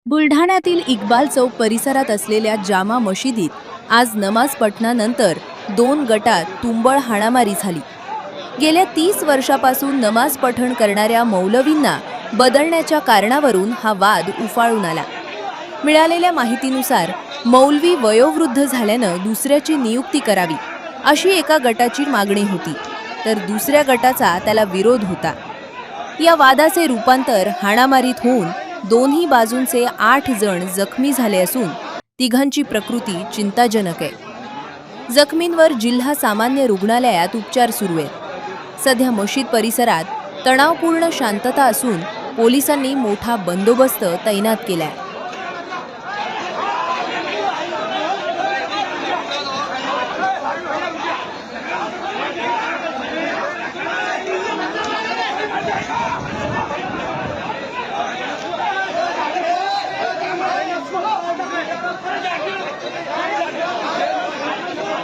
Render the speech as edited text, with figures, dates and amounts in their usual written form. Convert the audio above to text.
बुलढाण्यातील इक्बाल चौक परिसरात असलेल्या जामा मशिदीत आज नमाज पठणानंतर 2 गटात तुंबळ हाणामारी झाली। गेल्या 30 वर्षापासून नमाज पठण करणाऱ्या मौलवींना बदलण्याच्या कारणावरून हा वाद उफाळून आला। मिळालेल्या माहितीनुसार मौलवी वयोवृद्ध झाल्यानं दुसऱ्याची नियुक्ती करावी अशी एका गटाची मागणी होती, तर दुसऱ्या गटाचा त्याला विरोध होता। या वादाचे रूपांतर हाणामारीत होऊन दोन्ही बाजूंचे 8 जण जखमी झाले असून तिघांची प्रकृती चिंताजनक आहे। जखमींवर जिल्हा सामान्य रुग्णालयात उपचार सुरू आहेत। सध्या मशीद परिसरात तणावपूर्ण शांतता असून पोलिसांनी मोठा बंदोबस्त तैनात केलाय।